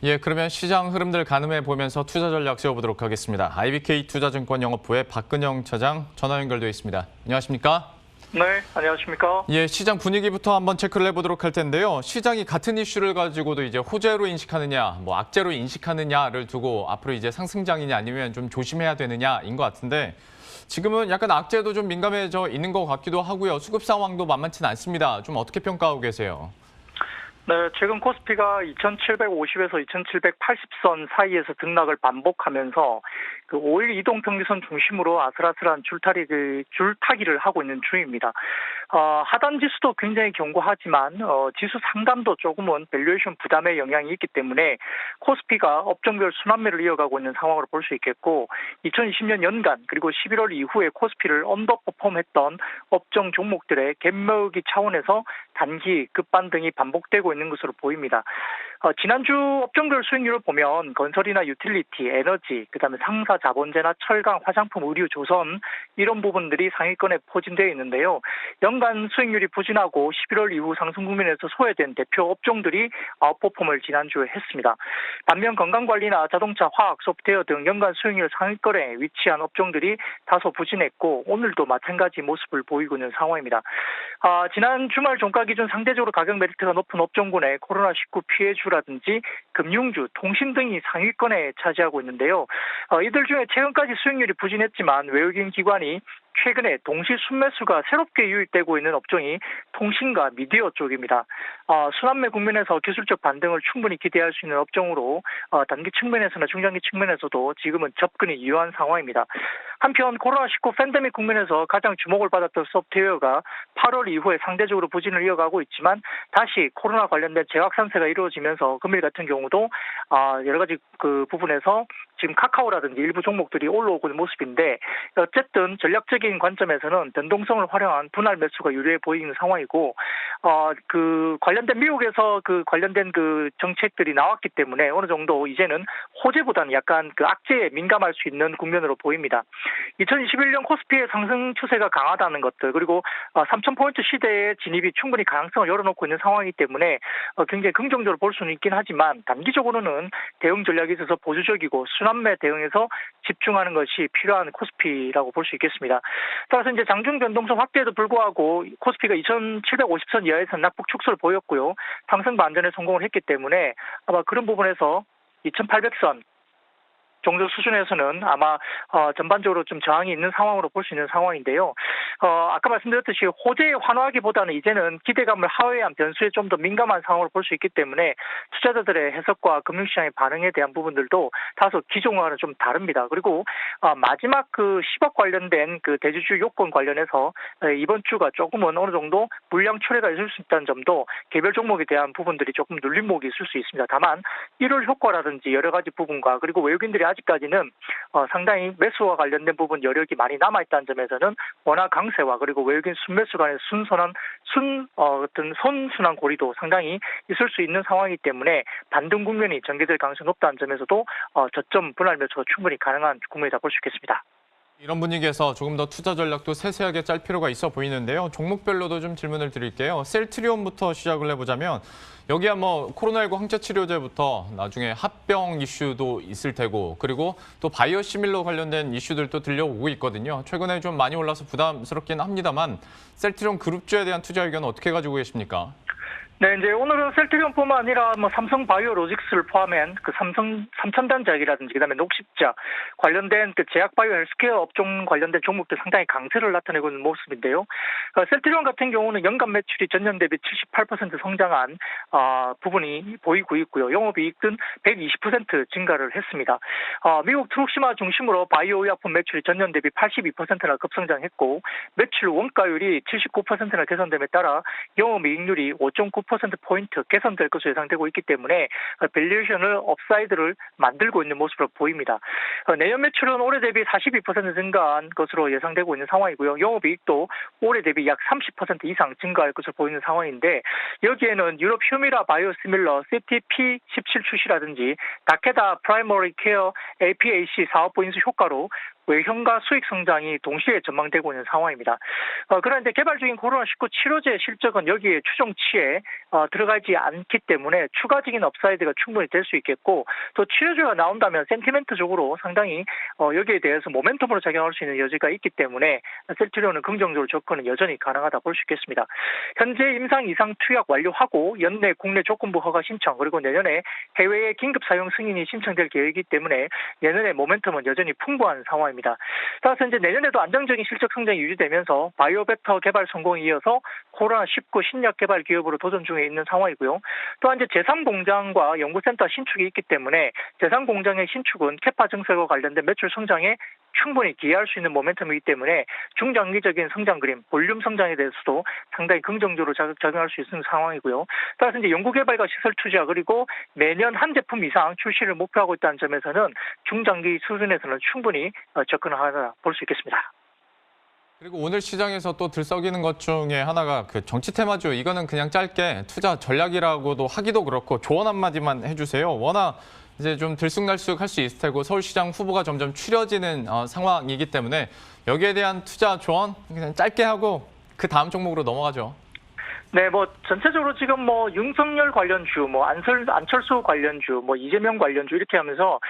예, 그러면 시장 흐름들 가늠해 보면서 투자 전략 세워보도록 하겠습니다. IBK 투자증권 영업부의 박근영 차장 전화 연결돼 있습니다. 안녕하십니까? 네, 안녕하십니까? 예, 시장 분위기부터 한번 체크를 해보도록 할 텐데요. 시장이 같은 이슈를 가지고도 이제 호재로 인식하느냐, 뭐 악재로 인식하느냐를 두고 앞으로 이제 상승장이냐 아니면 좀 조심해야 되느냐인 것 같은데 지금은 약간 악재도 좀 민감해져 있는 것 같기도 하고요. 수급 상황도 만만치는 않습니다. 좀 어떻게 평가하고 계세요? 네, 최근 코스피가 2750에서 2780선 사이에서 등락을 반복하면서 그 5일 이동 평균선 중심으로 아슬아슬한 줄타기를 하고 있는 중입니다. 하단 지수도 굉장히 견고하지만 지수 상단도 조금은 밸류에이션 부담의 영향이 있기 때문에 코스피가 업종별 순환매를 이어가고 있는 상황으로 볼 수 있겠고 2020년 연간 그리고 11월 이후에 코스피를 언더퍼폼했던 업종 종목들의 갭매우기 차원에서 단기 급반등이 반복되고 있는 것으로 보입니다. 지난주 업종별 수익률을 보면 건설이나 유틸리티, 에너지, 그다음에 상사 자본재나 철강, 화장품, 의류, 조선 이런 부분들이 상위권에 포진되어 있는데요. 연간 수익률이 부진하고 11월 이후 상승 국면에서 소외된 대표 업종들이 아웃퍼폼을 지난주에 했습니다. 반면 건강관리나 자동차, 화학, 소프트웨어 등 연간 수익률 상위권에 위치한 업종들이 다소 부진했고 오늘도 마찬가지 모습을 보이고 있는 상황입니다. 지난 주말 종가 기준 상대적으로 가격 메리트가 높은 업종군의 코로나19 피해주라든지 금융주, 통신 등이 상위권에 차지하고 있는데요. 이들 중에 최근까지 수익률이 부진했지만 외국인 기관이 최근에 동시 순매수가 새롭게 유입되고 있는 업종이 통신과 미디어 쪽입니다. 순환매 국면에서 기술적 반등을 충분히 기대할 수 있는 업종으로 단기 측면에서나 중장기 측면에서도 지금은 접근이 유효한 상황입니다. 한편 코로나19 팬데믹 국면에서 가장 주목을 받았던 소프트웨어가 8월 이후에 상대적으로 부진을 이어가고 있지만 다시 코로나 관련된 재확산세가 이루어지면서 금일 같은 경우도 여러 가지 그 부분에서 지금 카카오라든지 일부 종목들이 올라오고 있는 모습인데 어쨌든 전략적인 관점에서는 변동성을 활용한 분할 매수가 유리해 보이는 상황이고 그 관련된 미국에서 그 관련된 그 정책들이 나왔기 때문에 어느 정도 이제는 호재보다는 약간 그 악재에 민감할 수 있는 국면으로 보입니다. 2021년 코스피의 상승 추세가 강하다는 것들 그리고 3,000포인트 시대의 진입이 충분히 가능성을 열어놓고 있는 상황이기 때문에 굉장히 긍정적으로 볼 수는 있긴 하지만 단기적으로는 대응 전략이 있어서 보수적이고 순환매 대응에서 집중하는 것이 필요한 코스피라고 볼 수 있겠습니다. 따라서 이제 장중 변동성 확대에도 불구하고 코스피가 2,750선 이하에서 낙폭 축소를 보였고요. 상승 반전에 성공을 했기 때문에 아마 그런 부분에서 2,800선 정도 수준에서는 아마 전반적으로 좀 저항이 있는 상황으로 볼 수 있는 상황인데요. 아까 말씀드렸듯이 호재에 환호하기보다는 이제는 기대감을 하회한 변수에 좀 더 민감한 상황으로 볼 수 있기 때문에 투자자들의 해석과 금융시장의 반응에 대한 부분들도 다소 기존과는 좀 다릅니다. 그리고 마지막 그 10억 관련된 그 대주주 요건 관련해서 이번 주가 조금은 어느 정도 물량 초래가 있을 수 있다는 점도 개별 종목에 대한 부분들이 조금 눌림목이 있을 수 있습니다. 다만 1월 효과라든지 여러 가지 부분과 그리고 외국인들이 아직까지는 상당히 매수와 관련된 부분 여력이 많이 남아있다는 점에서는 원화 강세와 그리고 외국인 순매수 간의 어떤 선순환 고리도 상당히 있을 수 있는 상황이기 때문에 반등 국면이 전개될 가능성이 높다는 점에서도 저점 분할 매수가 충분히 가능한 국면이다 볼 수 있겠습니다. 이런 분위기에서 조금 더 투자 전략도 세세하게 짤 필요가 있어 보이는데요. 종목별로도 좀 질문을 드릴게요. 셀트리온부터 시작을 해보자면 여기야 뭐 코로나19 항체 치료제부터 나중에 합병 이슈도 있을 테고 그리고 또 바이오시밀러 관련된 이슈들도 들려오고 있거든요. 최근에 좀 많이 올라서 부담스럽긴 합니다만 셀트리온 그룹주에 대한 투자 의견은 어떻게 가지고 계십니까? 네, 이제 오늘은 셀트리온뿐만 아니라 뭐 삼성 바이오로직스를 포함한 그 삼성 삼천단작이라든지 그다음에 녹십자 관련된 그 제약 바이오 헬스케어 업종 관련된 종목들 상당히 강세를 나타내고 있는 모습인데요. 셀트리온 같은 경우는 연간 매출이 전년 대비 78% 성장한 부분이 보이고 있고요. 영업이익은 120% 증가를 했습니다. 미국 트룩시마 중심으로 바이오 의약품 매출이 전년 대비 82%나 급성장했고 매출 원가율이 79%나 개선됨에 따라 영업이익률이 5.9%포인트 개선될 것으로 예상되고 있기 때문에 밸류에이션을 업사이드를 만들고 있는 모습으로 보입니다. 내년 매출은 올해 대비 42% 증가한 것으로 예상되고 있는 상황이고요. 영업이익도 올해 대비 약 30% 이상 증가할 것으로 보이는 상황인데 여기에는 유럽 휴미라 바이오시밀러 CTP17 출시라든지 다케다 프라이머리 케어 APAC 사업부 인수 효과로 외형과 수익 성장이 동시에 전망되고 있는 상황입니다. 그런데 개발 중인 코로나19 치료제 실적은 여기에 추정치에 들어가지 않기 때문에 추가적인 업사이드가 충분히 될 수 있겠고, 또 치료제가 나온다면 센티멘트적으로 상당히 여기에 대해서 모멘텀으로 작용할 수 있는 여지가 있기 때문에 셀트리온은 긍정적으로 접근은 여전히 가능하다 볼 수 있겠습니다. 현재 임상 이상 투약 완료하고 연내 국내 조건부 허가 신청, 그리고 내년에 해외에 긴급 사용 승인이 신청될 계획이기 때문에 내년에 모멘텀은 여전히 풍부한 상황입니다. 따라서 이제 내년에도 안정적인 실적 성장이 유지되면서 바이오벡터 개발 성공에 이어서 코로나19 신약 개발 기업으로 도전 중에 있는 상황이고요. 또한 이제 제3공장과 연구센터 신축이 있기 때문에 제3공장의 신축은 캐파 증설과 관련된 매출 성장에 충분히 기여할 수 있는 모멘텀이기 때문에 중장기적인 성장 그림, 볼륨 성장에 대해서도 상당히 긍정적으로 작용할 수 있는 상황이고요. 따라서 이제 연구개발과 시설 투자, 그리고 매년 한 제품 이상 출시를 목표하고 있다는 점에서는 중장기 수준에서는 충분히 접근하다 볼 수 있겠습니다. 그리고 오늘 시장에서 또 들썩이는 것 중에 하나가 그 정치 테마죠. 이거는 그냥 짧게 투자 전략이라고도 하기도 그렇고 조언 한마디만 해주세요. 워낙 이제 좀 들쑥날쑥 할 수 있을 테고 서울시장 후보가 점점 추려지는 상황이기 때문에 여기에 대한 투자 조언 그냥 짧게 하고 그 다음 종목으로 넘어가죠. 네, 전체적으로 지금 윤석열 관련주, 안철수 관련주, 이재명 관련주 이렇게 하면서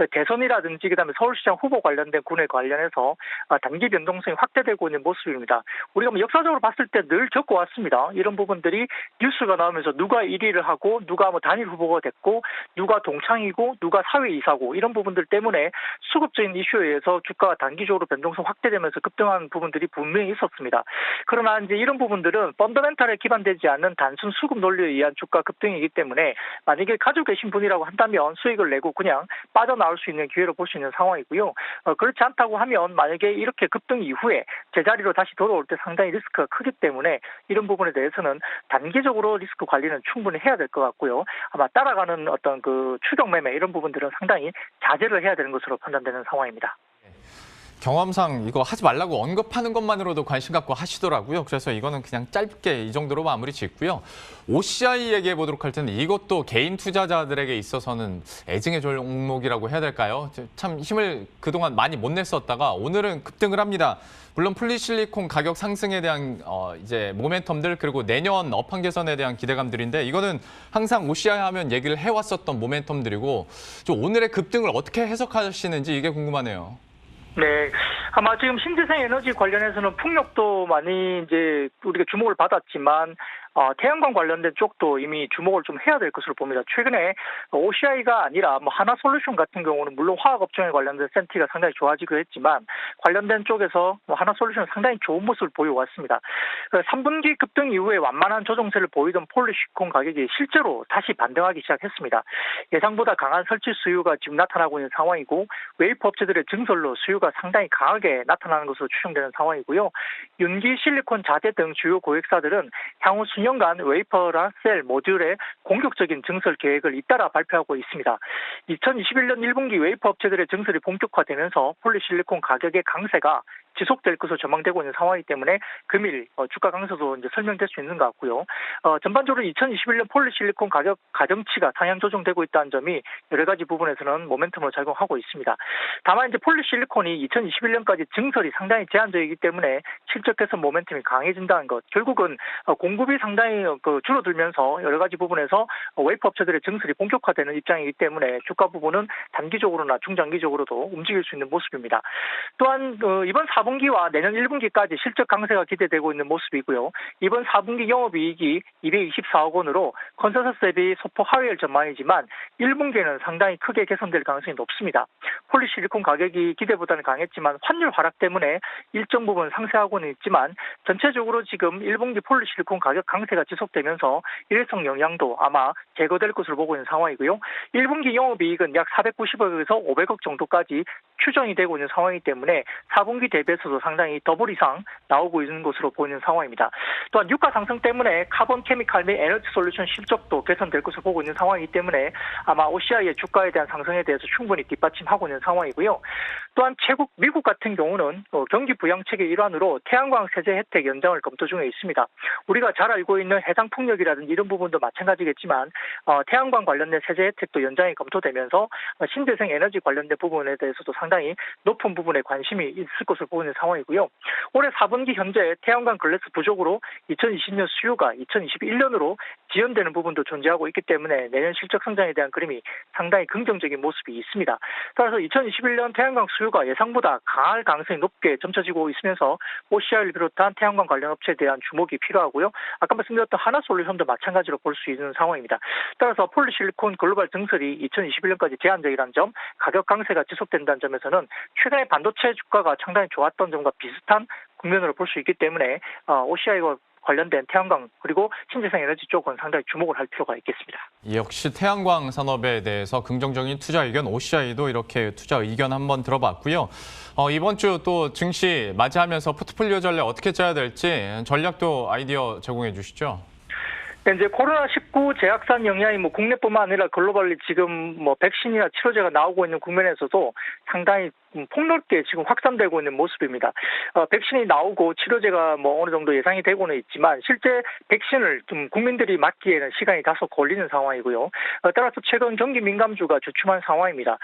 대선이라든지 그다음에 서울시장 후보 관련된 군에 관련해서 단기 변동성이 확대되고 있는 모습입니다. 우리가 역사적으로 봤을 때 늘 겪어왔습니다. 이런 부분들이 뉴스가 나오면서 누가 1위를 하고 누가 단일 후보가 됐고 누가 동창이고 누가 사회이사고 이런 부분들 때문에 수급적인 이슈에 의해서 주가가 단기적으로 변동성 확대되면서 급등한 부분들이 분명히 있었습니다. 그러나 이제 이런 부분들은 펀더멘탈에 기반되지 않는 단순 수급 논리에 의한 주가 급등이기 때문에 만약에 가지고 계신 분이라고 한다면 수익을 내고 그냥 빠져나올 수 있는 기회로 볼 수 있는 상황이고요. 그렇지 않다고 하면 만약에 이렇게 급등 이후에 제자리로 다시 돌아올 때 상당히 리스크가 크기 때문에 이런 부분에 대해서는 단기적으로 리스크 관리는 충분히 해야 될 것 같고요. 아마 따라가는 어떤 그 추격 매매 이런 부분들은 상당히 자제를 해야 되는 것으로 판단되는 상황입니다. 경험상 이거 하지 말라고 언급하는 것만으로도 관심 갖고 하시더라고요. 그래서 이거는 그냥 짧게 이 정도로 마무리 짓고요. OCI 얘기해 보도록 할 텐데 이것도 개인 투자자들에게 있어서는 애증의 종목이라고 해야 될까요? 참 힘을 그동안 많이 못 냈었다가 오늘은 급등을 합니다. 물론 폴리실리콘 가격 상승에 대한 이제 모멘텀들 그리고 내년 업황 개선에 대한 기대감들인데 이거는 항상 OCI 하면 얘기를 해왔었던 모멘텀들이고 좀 오늘의 급등을 어떻게 해석하시는지 이게 궁금하네요. 네, 아마 지금 신재생 에너지 관련해서는 풍력도 많이 이제 우리가 주목을 받았지만 태양광 관련된 쪽도 이미 주목을 좀 해야 될 것으로 봅니다. 최근에 OCI가 아니라 하나솔루션 같은 경우는 물론 화학업종에 관련된 센티가 상당히 좋아지기도 했지만 관련된 쪽에서 하나솔루션 상당히 좋은 모습을 보여왔습니다. 3분기 급등 이후에 완만한 조정세를 보이던 폴리시콘 가격이 실제로 다시 반등하기 시작했습니다. 예상보다 강한 설치 수요가 지금 나타나고 있는 상황이고 웨이퍼 업체들의 증설로 수요가 상당히 강하게 나타나는 것으로 추정되는 상황이고요. 윤기 실리콘 자재 등 주요 고객사들은 향후 수년간 웨이퍼랑 셀, 모듈의 공격적인 증설 계획을 잇따라 발표하고 있습니다. 2021년 1분기 웨이퍼 업체들의 증설이 본격화되면서 폴리실리콘 가격의 강세가 지속될 것으로 전망되고 있는 상황이기 때문에 금일 주가 강세도 이제 설명될 수 있는 것 같고요. 전반적으로 2021년 폴리실리콘 가격 가정치가 상향 조정되고 있다는 점이 여러 가지 부분에서는 모멘텀으로 작용하고 있습니다. 다만 이제 폴리실리콘이 2021년까지 증설이 상당히 제한적이기 때문에 실적 개선 모멘텀이 강해진다는 것. 결국은 공급이 상당히 줄어들면서 여러 가지 부분에서 웨이퍼 업체들의 증설이 본격화되는 입장이기 때문에 주가 부분은 단기적으로나 중장기적으로도 움직일 수 있는 모습입니다. 또한 이번 4분기와 내년 1분기까지 실적 강세가 기대되고 있는 모습이고요. 이번 4분기 영업이익이 224억 원으로 컨센서스 대비 소폭 하회할 전망이지만 1분기에는 상당히 크게 개선될 가능성이 높습니다. 폴리실리콘 가격이 기대보다는 강했지만 환율 하락 때문에 일정 부분 상쇄하고는 있지만 전체적으로 지금 1분기 폴리실리콘 가격 강세가 지속되면서 일회성 영향도 아마 제거될 것으로 보고 있는 상황이고요. 1분기 영업이익은 약 490억에서 500억 정도까지 추정이 되고 있는 상황이기 때문에 4분기 대비 대비해서도 상당히 더블 이상 나오고 있는 것으로 보이는 상황입니다. 또한 유가 상승 때문에 카본 케미칼 및 에너지 솔루션 실적도 개선될 것으로 보고 있는 상황이기 때문에 아마 OCI의 주가에 대한 상승에 대해서 충분히 뒷받침하고 있는 상황이고요. 또한 미국 같은 경우는 경기 부양책의 일환으로 태양광 세제 혜택 연장을 검토 중에 있습니다. 우리가 잘 알고 있는 해상 풍력이라든지 이런 부분도 마찬가지겠지만 태양광 관련된 세제 혜택도 연장이 검토되면서 신재생 에너지 관련된 부분에 대해서도 상당히 높은 부분에 관심이 있을 것으로 보이는 상황이고요. 올해 4분기 현재 태양광 글래스 부족으로 2020년 수요가 2021년으로 지연되는 부분도 존재하고 있기 때문에 내년 실적 성장에 대한 그림이 상당히 긍정적인 모습이 있습니다. 따라서 2021년 태양광 수요가 예상보다 강할 가능성이 높게 점쳐지고 있으면서 OCI를 비롯한 태양광 관련 업체에 대한 주목이 필요하고요. 아까 말씀드렸던 하나솔루션도 마찬가지로 볼 수 있는 상황입니다. 따라서 폴리실리콘 글로벌 증설이 2021년까지 제한적이라는 점, 가격 강세가 지속된다는 점에서는 최근에 반도체 주가가 상당히 좋았던 점과 비슷한 국면으로 볼 수 있기 때문에 OCI와 관련된 태양광 그리고 신재생 에너지 쪽은 상당히 주목을 할 필요가 있겠습니다. 역시 태양광 산업에 대해서 긍정적인 투자 의견, OCI도 이렇게 투자 의견 한번 들어봤고요. 이번 주 또 증시 맞이하면서 포트폴리오 전략 어떻게 짜야 될지 전략도 아이디어 제공해 주시죠. 이제 코로나19 재확산 영향이 국내뿐만 아니라 글로벌리 지금 백신이나 치료제가 나오고 있는 국면에서도 상당히 폭넓게 지금 확산되고 있는 모습입니다. 백신이 나오고 치료제가 어느 정도 예상이 되고는 있지만 실제 백신을 좀 국민들이 맞기에는 시간이 다소 걸리는 상황이고요. 따라서 최근 경기 민감주가 주춤한 상황입니다.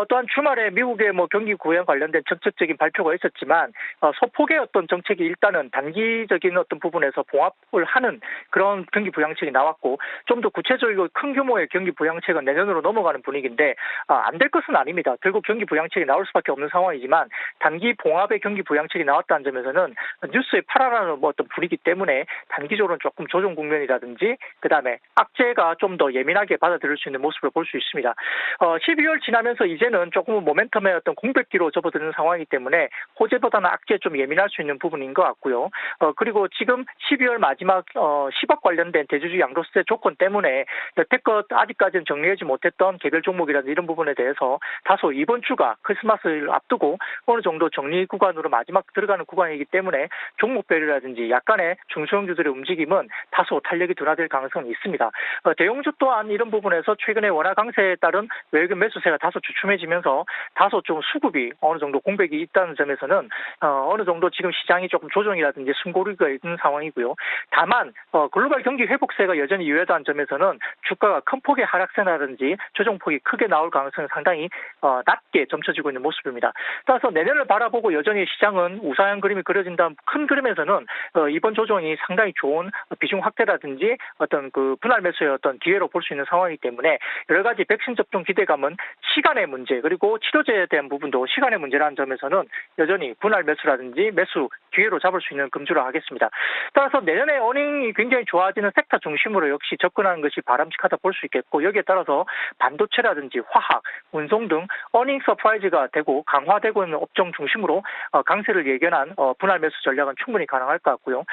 또한 주말에 미국의 경기 구현 관련된 정책적인 발표가 있었지만 소폭의 어떤 정책이 일단은 단기적인 어떤 부분에서 봉합을 하는 그런 경기 부양책이 나왔고 좀 더 구체적이고 큰 규모의 경기 부양책은 내년으로 넘어가는 분위기인데 안 될 것은 아닙니다. 결국 경기 부양책이 나올 수밖에 없는 상황이지만 단기 봉합의 경기 부양책이 나왔다는 점에서는 뉴스에 팔아라는 어떤 분위기 때문에 단기적으로는 조금 조정 국면이라든지 그다음에 악재가 좀 더 예민하게 받아들일 수 있는 모습을 볼 수 있습니다. 12월 지나면서 이제는 조금은 모멘텀의 어떤 공백기로 접어드는 상황이기 때문에 호재보다는 악재에 좀 예민할 수 있는 부분인 것 같고요. 그리고 지금 12월 마지막 10억 관련된 대주주 양도세 조건 때문에 여태껏 아직까지는 정리하지 못했던 개별 종목이라든지 이런 부분에 대해서 다소 이번 주가 크리스마스를 앞두고 어느 정도 정리 구간으로 마지막 들어가는 구간이기 때문에 종목별이라든지 약간의 중소형주들의 움직임은 다소 탄력이 둔화될 가능성이 있습니다. 대형주 또한 이런 부분에서 최근에 원화 강세에 따른 외국인 매수세가 다소 주춤해지면서 다소 좀 수급이 어느 정도 공백이 있다는 점에서는 어느 정도 지금 시장이 조금 조정이라든지 숨고르기가 있는 상황이고요. 다만 글로벌 경기 회복세가 여전히 유효하다는 점에서는 주가가 큰 폭의 하락세라든지 조정폭이 크게 나올 가능성이 상당히 낮게 점쳐지고 있는 모습입니다. 따라서 내년을 바라보고 여전히 시장은 우상향 그림이 그려진다는 큰 그림에서는 이번 조정이 상당히 좋은 비중 확대라든지 어떤 그 분할 매수의 어떤 기회로 볼 수 있는 상황이기 때문에 여러 가지 백신 접종 기대감은 시간의 문제 그리고 치료제에 대한 부분도 시간의 문제라는 점에서는 여전히 분할 매수라든지 매수 기회로 잡을 수 있는 금주로 하겠습니다. 따라서 내년에 어닝이 굉장히 좋아지는 섹터 중심으로 역시 접근하는 것이 바람직하다 볼 수 있겠고 여기에 따라서 반도체라든지 화학, 운송 등 어닝 서프라이즈가 되고 강화되고 있는 업종 중심으로 강세를 예견한 분할 매수 전략은 충분히 가능할 것 같고요.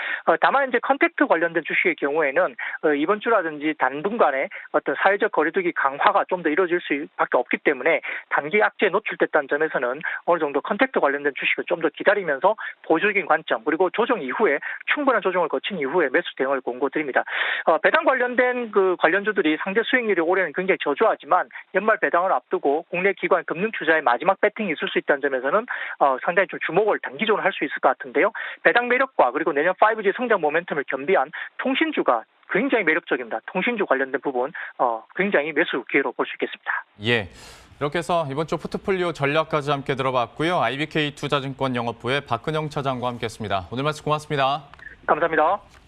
다만 이제 컨택트 관련된 주식의 경우에는 이번 주라든지 당분간에 어떤 사회적 거리두기 강화가 좀 더 이루어질 수밖에 없기 때문에 단기 악재에 노출됐다는 점에서는 어느 정도 컨택트 관련된 주식을 좀 더 기다리면서 보수적인 관점 그리고 조정 이후에 충분한 조정을 거친 이후에 매수 대응을 권고드립니다. 배당 관련된 그 관련주들이 상대 수익률이 올해는 굉장히 저조하지만 연말 배당을 앞두고 국내 기관 금융 투자의 마지막 배팅이 있을 수 있다는 점에서는 상당히 좀 주목을 단기적으로 할 수 있을 것 같은데요. 배당 매력과 그리고 내년 5G 성장 모멘텀을 겸비한 통신주가 굉장히 매력적입니다. 통신주 관련된 부분 굉장히 매수 기회로 볼 수 있겠습니다. 예. 이렇게 해서 이번 주 포트폴리오 전략까지 함께 들어봤고요. IBK 투자증권 영업부의 박근영 차장과 함께했습니다. 오늘 말씀 고맙습니다. 감사합니다.